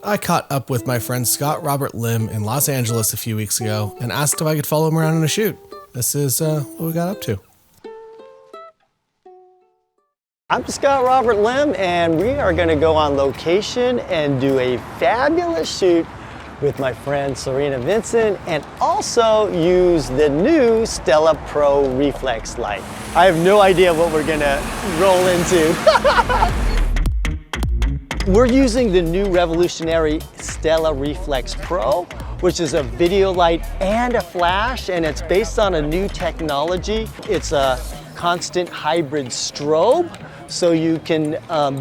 I caught up with my friend Scott Robert Lim in Los Angeles a few weeks ago and asked if I could follow him around on a shoot. This is what we got up to. I'm Scott Robert Lim, and we are going to go on location and do a fabulous shoot with my friend Serena Vincent, and also use the new Stella Pro Reflex light. I have no idea what we're going to roll into. We're using the new revolutionary Stella Reflex Pro, which is a video light and a flash, and it's based on a new technology. It's a constant hybrid strobe, so you can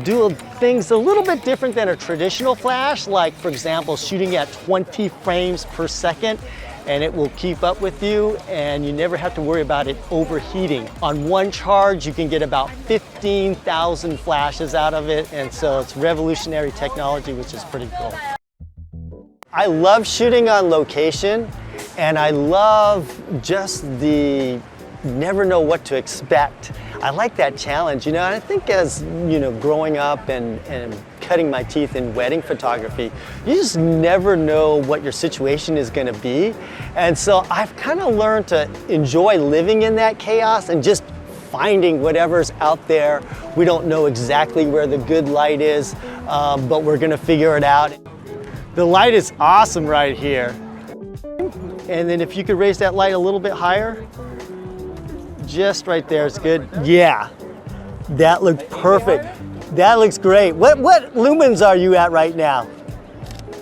do things a little bit different than a traditional flash, like for example shooting at 20 frames per second, and it will keep up with you and you never have to worry about it overheating. On one charge you can get about 15,000 flashes out of it, and so it's revolutionary technology, which is pretty cool. I love shooting on location, and I love just the never know what to expect. I like that challenge, and I think as, growing up and cutting my teeth in wedding photography, you just never know what your situation is gonna be. And so I've kind of learned to enjoy living in that chaos and just finding whatever's out there. We don't know exactly where the good light is, but we're gonna figure it out. The light is awesome right here. And then if you could raise that light a little bit higher, just right there is good. Yeah, that looks perfect. That looks great. What lumens are you at right now?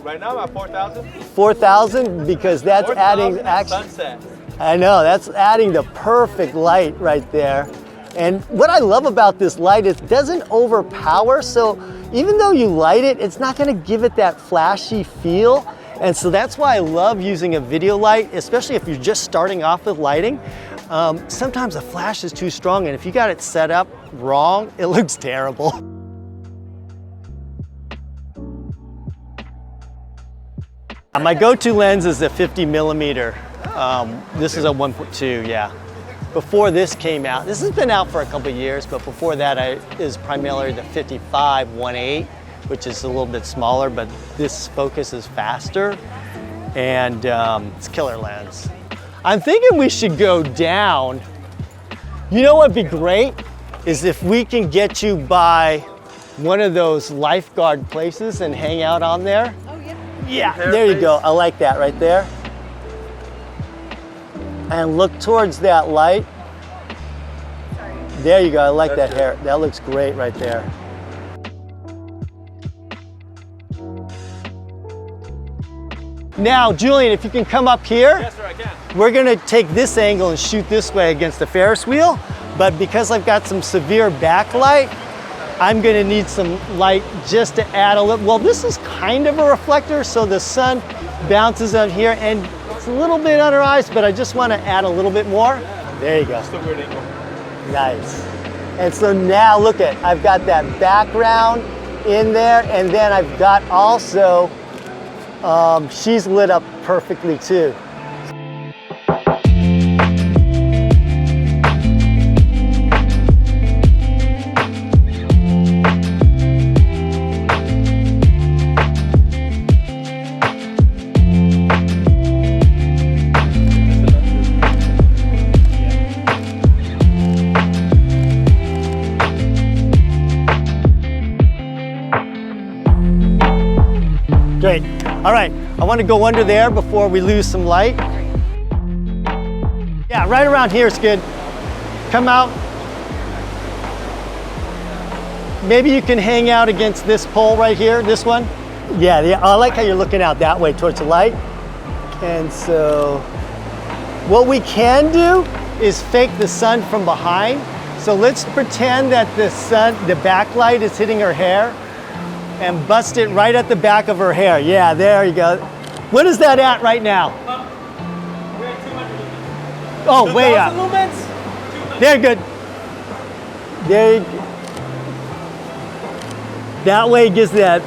Right now I'm at 4,000. 4,000, because that's 4, adding actually. Sunset. I know, that's adding the perfect light right there. And what I love about this light is it doesn't overpower, so even though you light it, it's not gonna give it that flashy feel. And so that's why I love using a video light, especially if you're just starting off with lighting. Sometimes the flash is too strong, and if you got it set up wrong, it looks terrible. My go-to lens is the 50 millimeter. This is a 1.2, yeah. Before this came out, this has been out for a couple of years, but before that is primarily the 55 1.8, which is a little bit smaller, but this focus is faster, and it's a killer lens. I'm thinking we should go down. You know what'd be great is if we can get you by one of those lifeguard places and hang out on there. Oh yeah. Yeah, there you go. I like that right there. And look towards that light. Sorry. There you go. I like that hair. That looks great right there. Now, Julian, if you can come up here. Yes, sir, I can. We're gonna take this angle and shoot this way against the Ferris wheel, but because I've got some severe backlight, I'm gonna need some light just to add a little. Well, this is kind of a reflector, so the sun bounces out here, and it's a little bit on our eyes, but I just wanna add a little bit more. There you go. Just a weird angle. Nice. And so now look at, I've got that background in there, and then I've got also, she's lit up perfectly too. Great. All right, I want to go under there before we lose some light. Yeah, right around here is good. Come out. Maybe you can hang out against this pole right here, this one. Yeah, I like how you're looking out that way towards the light. And so what we can do is fake the sun from behind. So let's pretend that the backlight is hitting her hair, and bust it right at the back of her hair. Yeah, there you go. What is that at right now? We're at 200 lumens. Oh, way up. Lumens? There, good. There you go. That way it gives that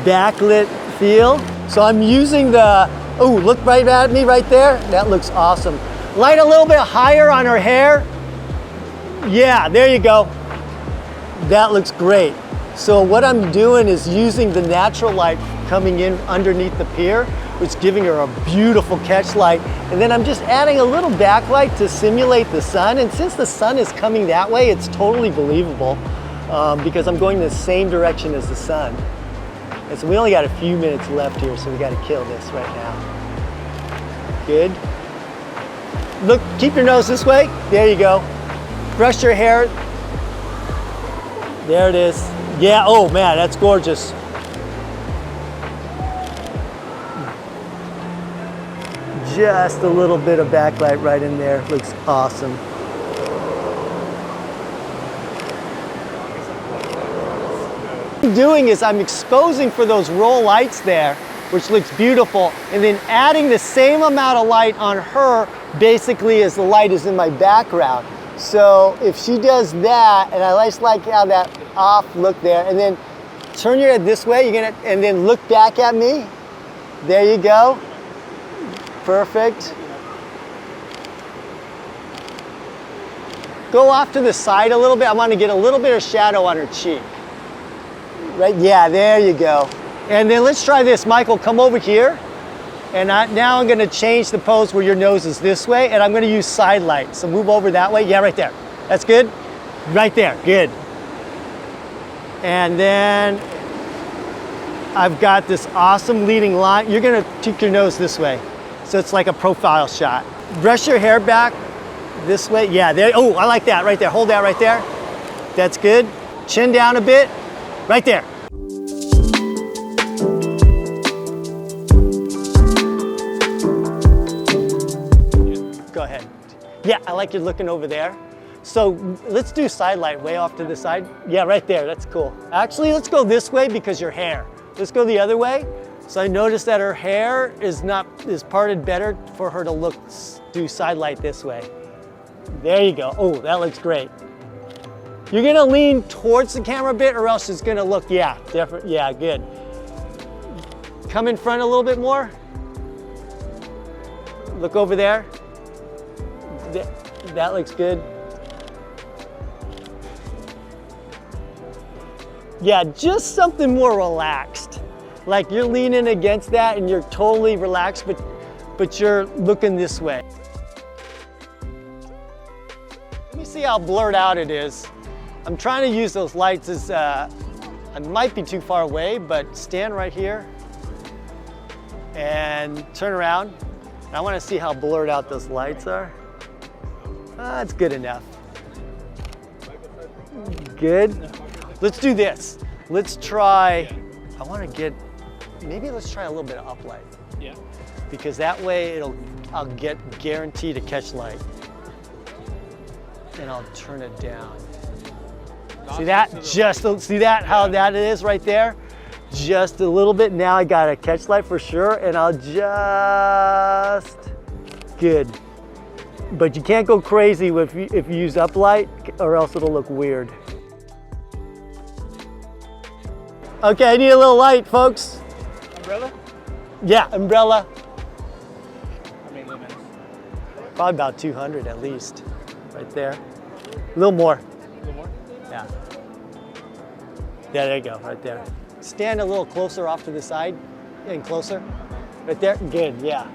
backlit feel. So I'm using the, oh, look right at me right there. That looks awesome. Light a little bit higher on her hair. Yeah, there you go. That looks great. So what I'm doing is using the natural light coming in underneath the pier, which is giving her a beautiful catch light. And then I'm just adding a little backlight to simulate the sun. And since the sun is coming that way, it's totally believable because I'm going the same direction as the sun. And so we only got a few minutes left here, so we got to kill this right now. Good. Look, keep your nose this way. There you go. Brush your hair. There it is. Yeah, oh man, that's gorgeous. Just a little bit of backlight right in there. Looks awesome. What I'm doing is I'm exposing for those roll lights there, which looks beautiful, and then adding the same amount of light on her basically as the light is in my background. So if she does that, and I just like how that off look there, and then turn your head this way, and then look back at me. There you go. Perfect. Go off to the side a little bit. I want to get a little bit of shadow on her cheek. Right, yeah, there you go. And then let's try this. Michael, come over here. And now I'm gonna change the pose where your nose is this way, and I'm gonna use side light. So move over that way. Yeah, right there. That's good. Right there, good. And then I've got this awesome leading line. You're gonna take your nose this way. So it's like a profile shot. Brush your hair back this way. Yeah, there. Oh, I like that right there. Hold that right there. That's good. Chin down a bit. Right there. Go ahead. Yeah, I like you looking over there. So let's do side light way off to the side. Yeah, right there, that's cool. Actually, let's go this way because your hair. Let's go the other way. So I noticed that her hair is parted better for her to do side light this way. There you go. Oh, that looks great. You're gonna lean towards the camera a bit or else it's gonna look, yeah, different. Yeah, good. Come in front a little bit more. Look over there. That looks good. Yeah, just something more relaxed. Like you're leaning against that and you're totally relaxed, but you're looking this way. Let me see how blurred out it is. I'm trying to use those lights as, I might be too far away, but stand right here and turn around. And I want to see how blurred out those lights are. That's good enough. Good. Let's do this. Let's try, maybe let's try a little bit of uplight. Yeah. Because that way I'll get guaranteed to catch light. And I'll turn it down. See that? See that, how that is right there? Just a little bit. Now I got a catch light for sure, and I'll just, good. But you can't go crazy if you use uplight or else it'll look weird. Okay, I need a little light, folks. Umbrella? Yeah, umbrella. I mean lumens. Probably about 200 at least, right there. A little more. A little more? Yeah. Yeah, there you go, right there. Stand a little closer off to the side and closer. Right there, good, yeah.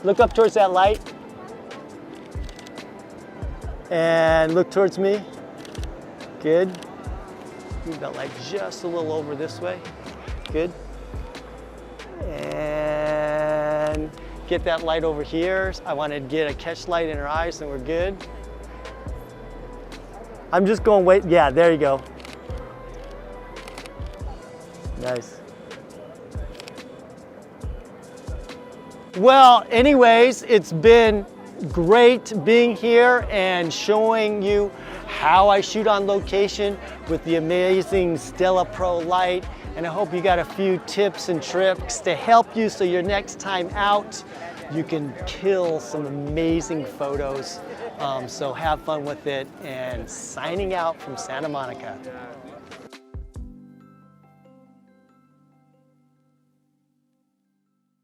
Look up towards that light. And look towards me. Good. Move that light just a little over this way. Good. And get that light over here. I want to get a catch light in her eyes and we're good. I'm just going, wait, yeah, there you go. Nice. Well, anyways, it's been great being here and showing you how I shoot on location with the amazing StellaPro light. And I hope you got a few tips and tricks to help you so your next time out, you can kill some amazing photos. So have fun with it, and signing out from Santa Monica.